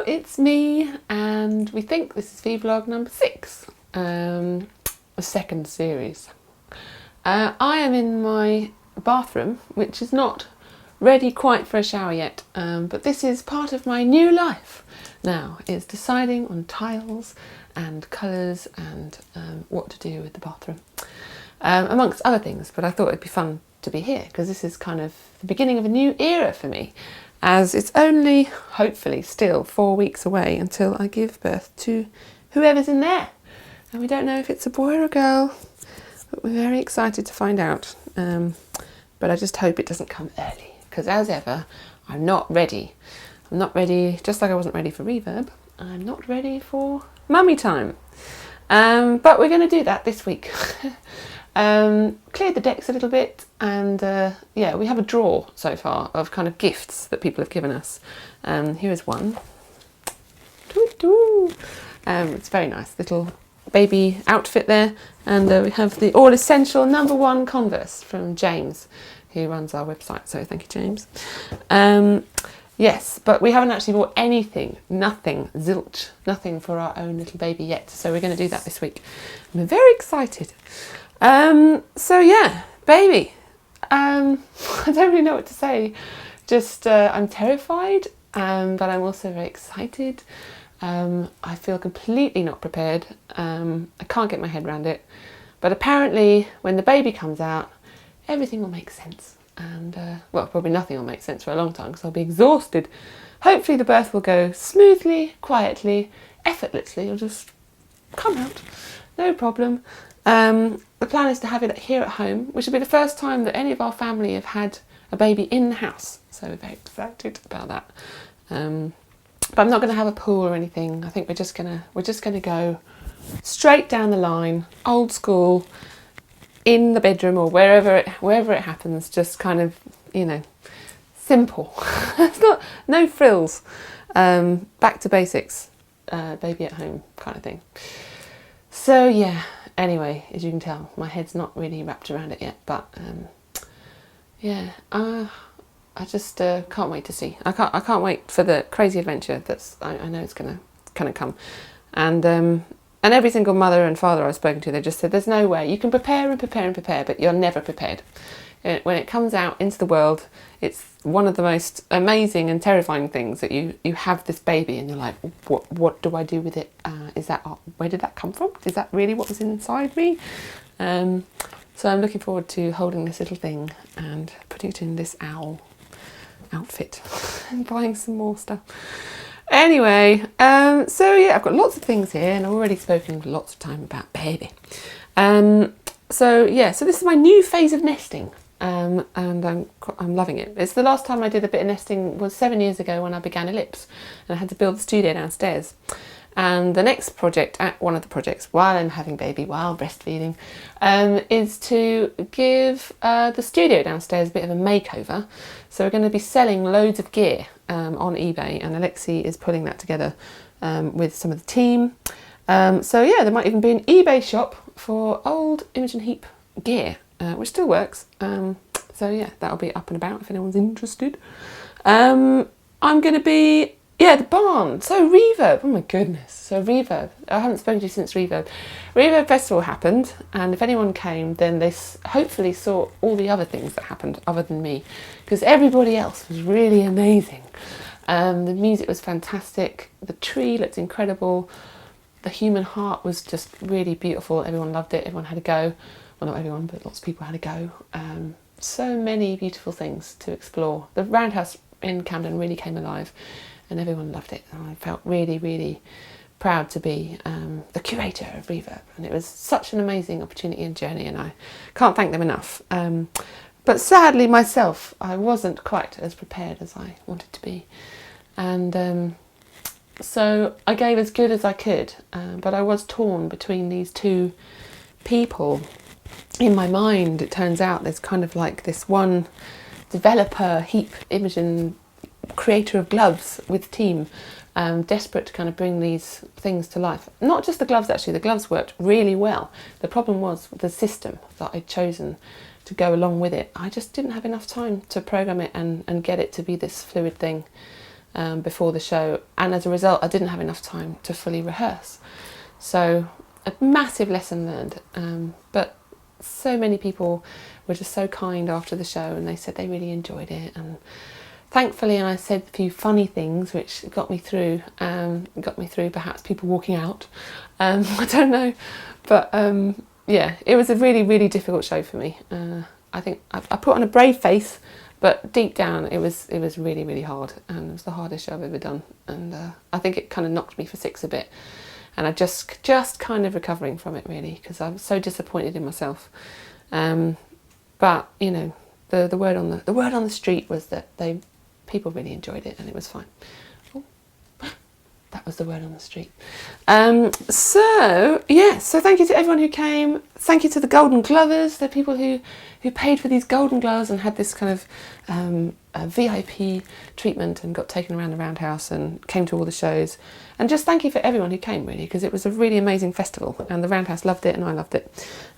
it's me, and we think this is vlog number 6, the second series. I am in my bathroom, which is not ready quite for a shower yet, but this is part of my new life now, is deciding on tiles and colours and what to do with the bathroom, amongst other things. But I thought it'd be fun to be here because this is kind of the beginning of a new era for me, as it's only, hopefully, still 4 weeks away until I give birth to whoever's in there. And we don't know if it's a boy or a girl, but we're very excited to find out. But I just hope it doesn't come early, because as ever, I'm not ready. I'm not ready, just like I wasn't ready for Reverb, I'm not ready for mummy time. But we're going to do that this week. Cleared the decks a little bit, and yeah, we have a drawer so far of kind of gifts that people have given us. Here is one. It's very nice, little baby outfit there, and we have the all essential #1 Converse from James, who runs our website, so thank you, James. Yes, but we haven't actually bought anything, nothing, zilch, nothing for our own little baby yet, so we're going to do that this week. I'm very excited. So yeah, baby, I don't really know what to say. Just I'm terrified, but I'm also very excited. I feel completely not prepared. I can't get my head around it, but apparently when the baby comes out, everything will make sense. And well, probably nothing will make sense for a long time because I'll be exhausted. Hopefully the birth will go smoothly, quietly, effortlessly. It'll just come out, no problem. The plan is to have it here at home, which will be the first time that any of our family have had a baby in the house. So we're very excited about that. But I'm not going to have a pool or anything. I think we're just gonna go straight down the line, old school, in the bedroom or wherever it happens. Just kind of, you know, simple. It's not, no frills. Back to basics. Baby at home kind of thing. So yeah. Anyway, as you can tell, my head's not really wrapped around it yet. But yeah. I just can't wait to see. I can't wait for the crazy adventure that's I know it's gonna come, and every single mother and father I've spoken to, they just said there's no way you can prepare and prepare and prepare, but you're never prepared. When it comes out into the world, it's one of the most amazing and terrifying things that you have this baby and you're like, what do I do with it? Where did that come from? Is that really what was inside me? So I'm looking forward to holding this little thing and putting it in this owl outfit and buying some more stuff. Anyway, so yeah, I've got lots of things here and I've already spoken lots of time about baby. So yeah, so this is my new phase of nesting, and I'm loving it. It's the last time I did a bit of nesting was 7 years ago when I began Ellipse, and I had to build the studio downstairs. And the next project, one of the projects while I'm having baby, while breastfeeding, is to give the studio downstairs a bit of a makeover. So we're going to be selling loads of gear on eBay, and Alexi is pulling that together with some of the team. So yeah, there might even be an eBay shop for old Imogen Heap gear, which still works. So yeah, that'll be up and about if anyone's interested. I'm going to be... Yeah, the barn. So Reverb. Oh my goodness. So Reverb. I haven't spoken to you since Reverb. Reverb Festival happened, and if anyone came, then they hopefully saw all the other things that happened other than me, because everybody else was really amazing. The music was fantastic. The tree looked incredible. The human heart was just really beautiful. Everyone loved it. Everyone had a go. Well, not everyone, but lots of people had a go. So many beautiful things to explore. The Roundhouse in Camden really came alive, and everyone loved it. And I felt really, really proud to be the curator of Reverb. And it was such an amazing opportunity and journey, and I can't thank them enough. But sadly, myself, I wasn't quite as prepared as I wanted to be. And so I gave as good as I could, but I was torn between these two people. In my mind, it turns out there's kind of like this one developer, Heap, Imogen, creator of gloves with team, desperate to kind of bring these things to life. Not just the gloves, actually, the gloves worked really well. The problem was the system that I'd chosen to go along with it. I just didn't have enough time to program it and get it to be this fluid thing. before the show, and as a result I didn't have enough time to fully rehearse. So a massive lesson learned, but so many people were just so kind after the show, and they said they really enjoyed it, and thankfully I said a few funny things which got me through perhaps people walking out. I don't know, but yeah, it was a really, really difficult show for me. I think I put on a brave face, but deep down it was really, really hard, and it was the hardest show I've ever done, and I think it kind of knocked me for six a bit, and I'm just kind of recovering from it really, because I was so disappointed in myself. But you know, the word on the street was that people really enjoyed it, and it was fine. Oh, that was the word on the street. So yeah, so thank you to everyone who came. Thank you to the Golden Glovers, the people who paid for these Golden Gloves and had this kind of VIP treatment and got taken around the Roundhouse and came to all the shows. And just thank you for everyone who came really, because it was a really amazing festival, and the Roundhouse loved it and I loved it.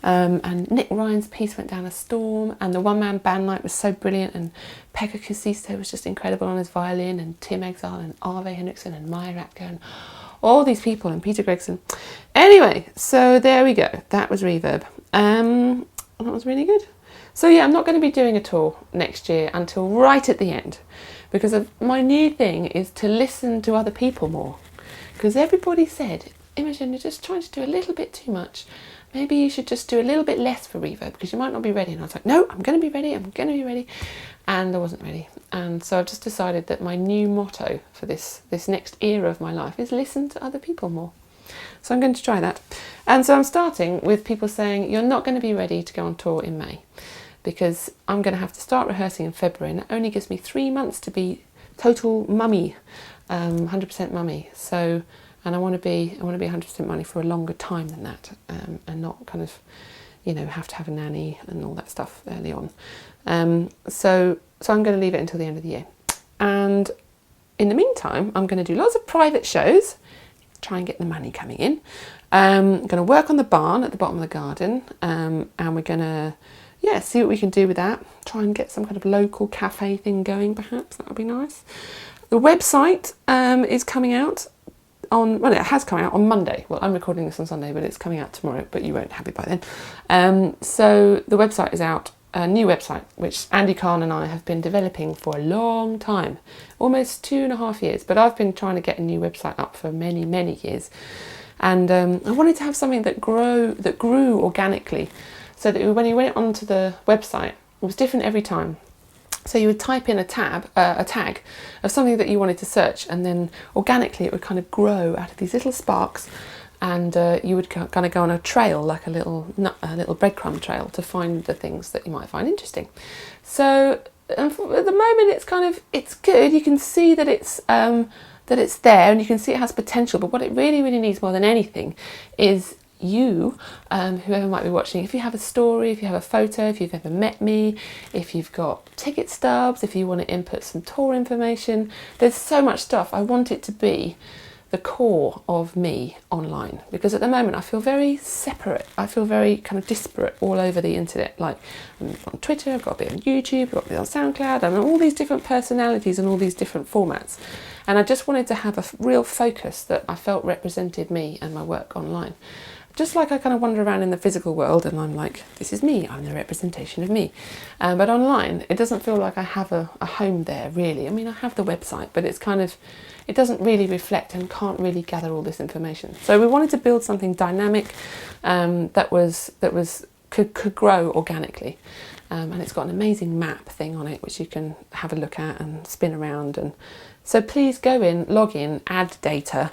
And Nick Ryan's piece went down a storm, and the one-man band night was so brilliant, and Pekka Kusisto was just incredible on his violin, and Tim Exile and Arve Henriksen and Maya Ratko and all these people, and Peter Gregson. Anyway, so there we go. That was Reverb. That was really good. So yeah, I'm not going to be doing a tour next year until right at the end, because my new thing is to listen to other people more. Because everybody said, Imogen, you're just trying to do a little bit too much. Maybe you should just do a little bit less for Reverb, because you might not be ready. And I was like, no, I'm going to be ready. I'm going to be ready. And I wasn't ready. And so I've just decided that my new motto for this next era of my life is listen to other people more. So I'm going to try that. And so I'm starting with people saying, you're not going to be ready to go on tour in May, because I'm going to have to start rehearsing in February, and it only gives me 3 months to be total mummy, 100% mummy. So, and I want to be 100% mummy for a longer time than that, and not kind of, you know, have to have a nanny and all that stuff early on. So I'm going to leave it until the end of the year. And in the meantime, I'm going to do lots of private shows, try and get the money coming in. I'm going to work on the barn at the bottom of the garden, and we're going to, yeah, see what we can do with that. Try and get some kind of local cafe thing going, perhaps. That would be nice. The website is coming out on, well, it has come out on Monday. Well, I'm recording this on Sunday, but it's coming out tomorrow, but you won't have it by then. So the website is out, a new website, which Andy Kahn and I have been developing for a long time, almost 2.5 years, but I've been trying to get a new website up for many, many years. And I wanted to have something that grew organically, so that when you went onto the website, it was different every time. So you would type in a tag of something that you wanted to search, and then organically it would kind of grow out of these little sparks, and you would kind of go on a trail, like a little breadcrumb trail, to find the things that you might find interesting. So at the moment it's good. You can see that it's there, and you can see it has potential, but what it really, really needs more than anything is you, whoever might be watching. If you have a story, if you have a photo, if you've ever met me, if you've got ticket stubs, if you want to input some tour information, there's so much stuff. I want it to be the core of me online, because at the moment I feel very separate. I feel very kind of disparate all over the internet. Like, I'm on Twitter, I've got a bit on YouTube, I've got a bit on SoundCloud, and all these different personalities and all these different formats. And I just wanted to have a real focus that I felt represented me and my work online. Just like I kind of wander around in the physical world and I'm like, this is me, I'm the representation of me. But online, it doesn't feel like I have a home there, really. I mean, I have the website, but it's kind of, it doesn't really reflect and can't really gather all this information. So we wanted to build something dynamic that could grow organically. And it's got an amazing map thing on it, which you can have a look at and spin around. And so please go in, log in, add data.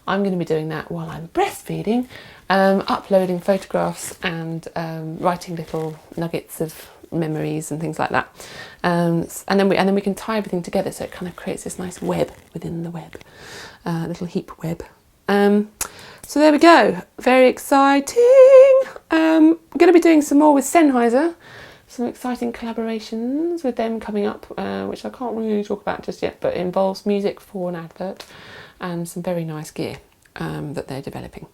I'm going to be doing that while I'm breastfeeding, uploading photographs and writing little nuggets of memories and things like that. And then we can tie everything together, so it kind of creates this nice web within the web, little Heap web. So there we go. Very exciting. I'm going to be doing some more with Sennheiser. Some exciting collaborations with them coming up, which I can't really talk about just yet, but it involves music for an advert and some very nice gear that they're developing.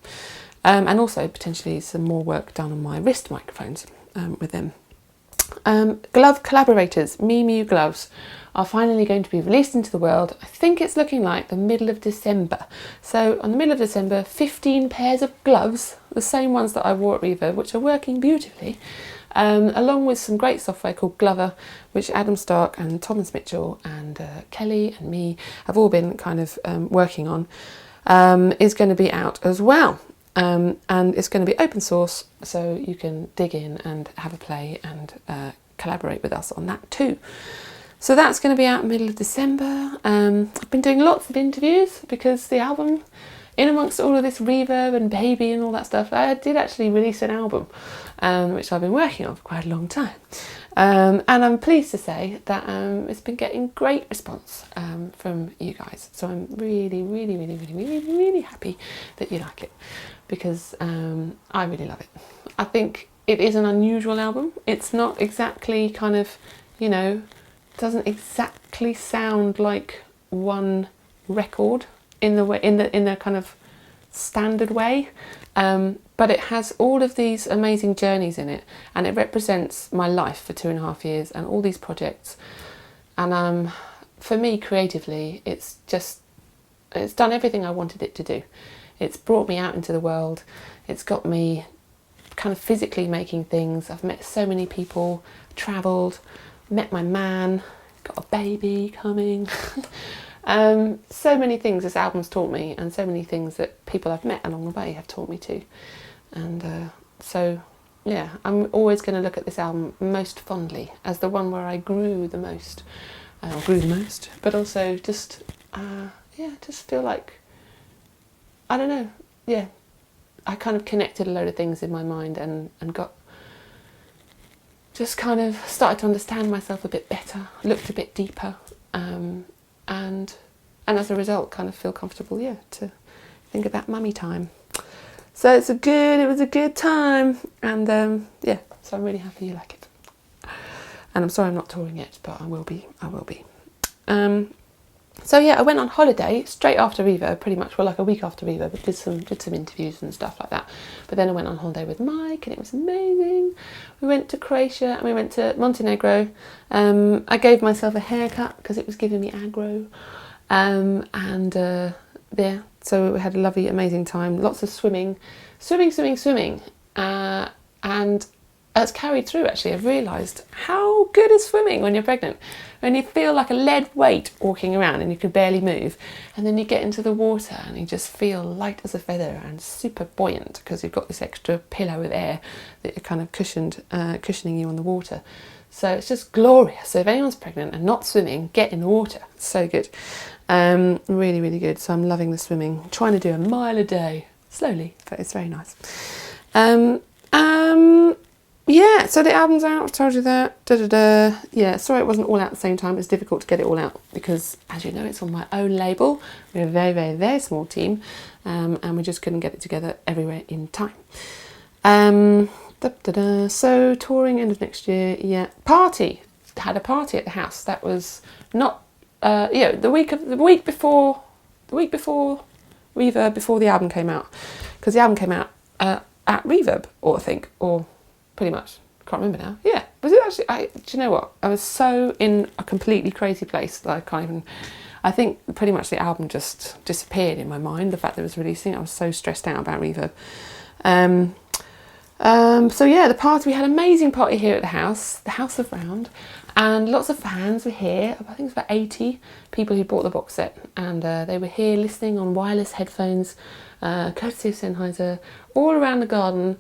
And also potentially some more work done on my wrist microphones with them. glove collaborators, Mi.Mu Gloves, are finally going to be released into the world. I think it's looking like the middle of December. So on the middle of December, 15 pairs of gloves, the same ones that I wore at Reverb, which are working beautifully, along with some great software called Glover, which Adam Stark and Thomas Mitchell and Kelly and me have all been kind of working on, is going to be out as well. And it's going to be open source, so you can dig in and have a play and collaborate with us on that too. So that's going to be out middle of December. I've been doing lots of interviews because the album, in amongst all of this reverb and baby and all that stuff, I did actually release an album, which I've been working on for quite a long time. And I'm pleased to say that it's been getting great response from you guys. So I'm really, really, really, really, really, really happy that you like it, because I really love it. I think it is an unusual album. It's not exactly kind of, you know, doesn't exactly sound like one record in the way, in the kind of standard way, but it has all of these amazing journeys in it, and it represents my life for 2.5 years and all these projects. And for me, creatively, it's done everything I wanted it to do. It's brought me out into the world. It's got me kind of physically making things. I've met so many people, travelled, met my man, got a baby coming. So many things this album's taught me, and so many things that people I've met along the way have taught me too. And so yeah, I'm always going to look at this album most fondly as the one where I grew the most, but also just just feel like, I don't know, yeah, I kind of connected a load of things in my mind and got just kind of started to understand myself a bit better, looked a bit deeper, and as a result kind of feel comfortable, yeah, to think about mummy time. So it was a good time, and yeah, so I'm really happy you like it. And I'm sorry I'm not touring yet, but I will be. So yeah, I went on holiday straight after Reverb, pretty much, well, like a week after Reverb. Did some interviews and stuff like that. But then I went on holiday with Mike, and it was amazing. We went to Croatia and we went to Montenegro. I gave myself a haircut because it was giving me aggro. Yeah, so we had a lovely, amazing time. Lots of swimming. And that's carried through, actually. I've realised how good is swimming when you're pregnant. When you feel like a lead weight walking around and you can barely move, and then you get into the water and you just feel light as a feather and super buoyant because you've got this extra pillow of air that you're kind of cushioning you on the water. So it's just glorious. So if anyone's pregnant and not swimming, get in the water. It's so good. Really, really good. So I'm loving the swimming. Trying to do a mile a day. Slowly, but it's very nice. Yeah, so the album's out, I've told you that. Yeah, sorry it wasn't all out at the same time. It's difficult to get it all out because, as you know, it's on my own label. We're a very, very, very small team, and we just couldn't get it together everywhere in time. So touring end of next year, yeah. Had a party at the house. That was not, the week before Reverb, before the album came out, because the album came out at Reverb, or pretty much, can't remember now. Yeah, was it actually? Do you know what? I was so in a completely crazy place that I can't even. I think pretty much the album just disappeared in my mind. The fact that it was releasing, I was so stressed out about Reverb. So yeah, the party, we had an amazing party here at the house of Round, and lots of fans were here. I think it was about 80 people who bought the box set, and they were here listening on wireless headphones, courtesy of Sennheiser, all around the garden,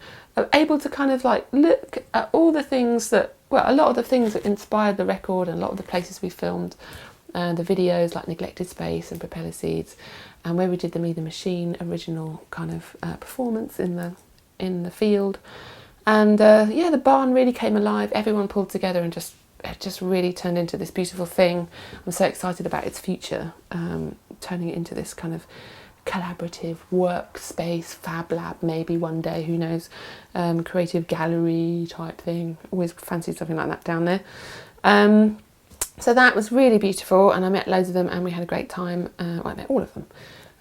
able to kind of like look at all the things that, well, a lot of the things that inspired the record and a lot of the places we filmed, the videos like Neglected Space and Propeller Seeds, and where we did the Me the Machine original kind of performance in the field. And yeah, the barn really came alive. Everyone pulled together and it just really turned into this beautiful thing. I'm so excited about its future, turning it into this kind of collaborative workspace, fab lab, maybe one day, who knows, creative gallery type thing. Always fancied something like that down there. So that was really beautiful, and I met loads of them and we had a great time. Well, I met all of them.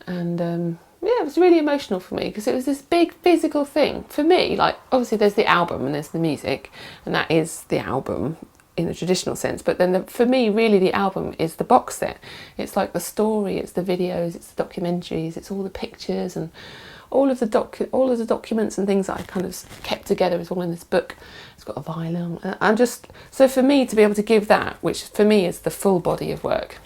And yeah, it was really emotional for me because it was this big physical thing for me. Like, obviously there's the album and there's the music, and that is the album in a traditional sense, but then for me really the album is the box set. It's like the story, it's the videos, it's the documentaries, it's all the pictures and all of the documents and things that I kind of kept together is all in this book. It's got a violin. I'm just, so for me to be able to give that, which for me is the full body of work,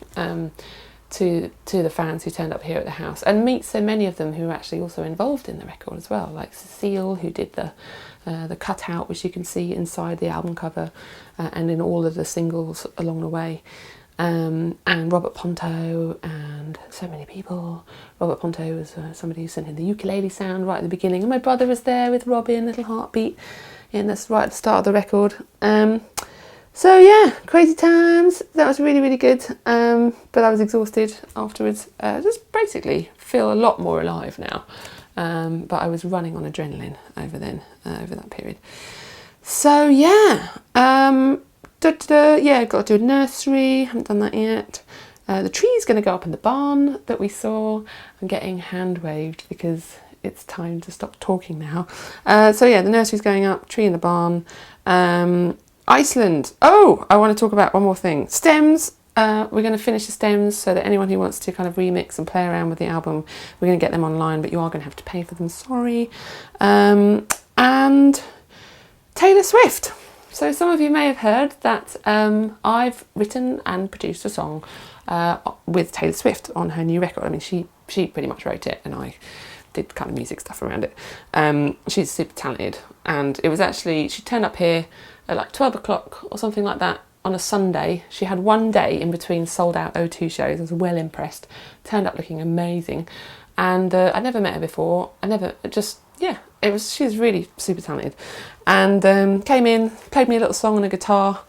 to the fans who turned up here at the house, and meet so many of them who are actually also involved in the record as well, like Cecile, who did the cutout, which you can see inside the album cover and in all of the singles along the way, and Robert Ponto, and so many people. Robert Ponto was somebody who sent in the ukulele sound right at the beginning, and my brother was there with Robin, Little Heartbeat, and that's right at the start of the record. So yeah, crazy times. That was really, really good. But I was exhausted afterwards. Just basically feel a lot more alive now. But I was running on adrenaline over that period. So yeah, yeah, got to do a nursery. Haven't done that yet. The tree's going to go up in the barn that we saw. I'm getting hand waved because it's time to stop talking now. So yeah, the nursery's going up. Tree in the barn. Iceland. Oh, I want to talk about one more thing. Stems. We're going to finish the stems so that anyone who wants to kind of remix and play around with the album, we're going to get them online, but you are going to have to pay for them, sorry. And Taylor Swift. So some of you may have heard that I've written and produced a song with Taylor Swift on her new record. I mean, she pretty much wrote it and I did kind of music stuff around it. She's super talented, and it was actually, she turned up here at like 12 o'clock or something like that on a Sunday. She had one day in between sold out O2 shows. I was well impressed. Turned up looking amazing. And I never met her before. She's really super talented. And came in, played me a little song on a guitar,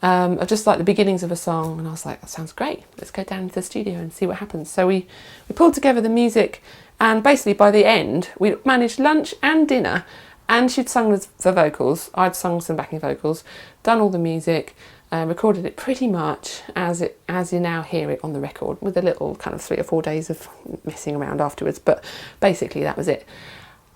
of just like the beginnings of a song. And I was like, that sounds great. Let's go down to the studio and see what happens. So we pulled together the music, and basically by the end, we managed lunch and dinner. And she'd sung the vocals, I'd sung some backing vocals, done all the music, recorded it pretty much as you now hear it on the record, with a little kind of 3 or 4 days of messing around afterwards, but basically that was it.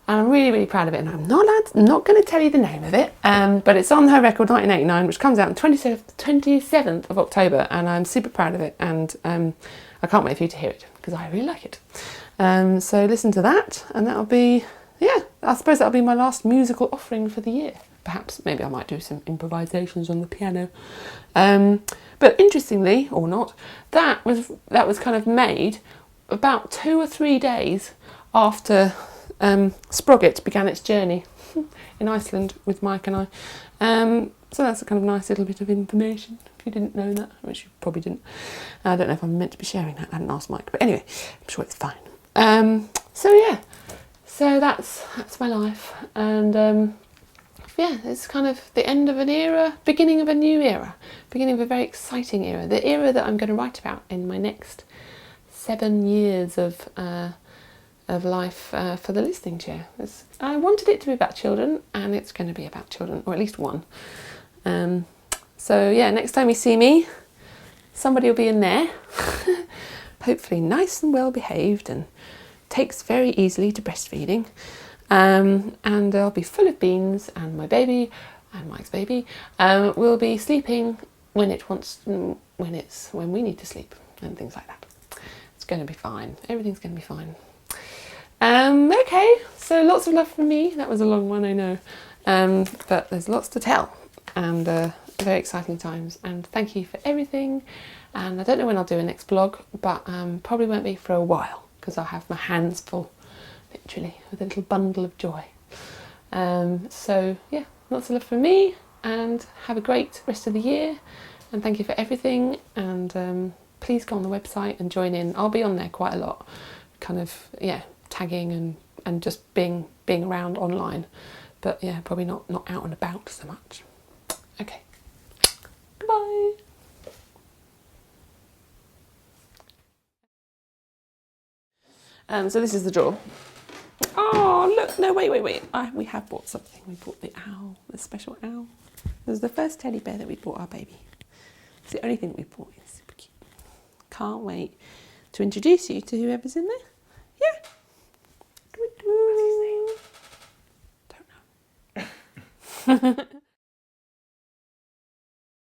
And I'm really, really proud of it, and I'm not going to tell you the name of it, but it's on her record 1989, which comes out on 27th of October, and I'm super proud of it, and I can't wait for you to hear it, because I really like it. So listen to that, and that'll be... yeah, I suppose that'll be my last musical offering for the year. Perhaps, maybe I might do some improvisations on the piano. But interestingly, or not, that was kind of made about 2 or 3 days after Sproget began its journey in Iceland with Mike and I. So that's a kind of nice little bit of information, if you didn't know that, which you probably didn't. I don't know if I'm meant to be sharing that, I hadn't asked Mike, but anyway, I'm sure it's fine. So yeah. So that's my life, and yeah, it's kind of the end of an era, beginning of a new era, beginning of a very exciting era, the era that I'm going to write about in my next 7 years of life for the listening chair. I wanted it to be about children, and it's going to be about children, or at least one. So yeah, next time you see me, somebody will be in there, hopefully nice and well behaved, and takes very easily to breastfeeding, and I'll be full of beans, and my baby and Mike's baby will be sleeping when we need to sleep, and things like that. It's going to be fine. Everything's going to be fine. Okay, so lots of love from me. That was a long one, I know, but there's lots to tell, and very exciting times, and thank you for everything. And I don't know when I'll do a next vlog, but probably won't be for a while, because I'll have my hands full, literally, with a little bundle of joy. So yeah, lots of love from me, and have a great rest of the year, and thank you for everything, and please go on the website and join in. I'll be on there quite a lot, kind of, yeah, tagging and just being around online, but yeah, probably not out and about so much. Okay, goodbye. So this is the drawer. Oh, look, no, wait. We have bought something. We bought the owl, the special owl. This is the first teddy bear that we bought our baby. It's the only thing we bought. It's super cute. Can't wait to introduce you to whoever's in there.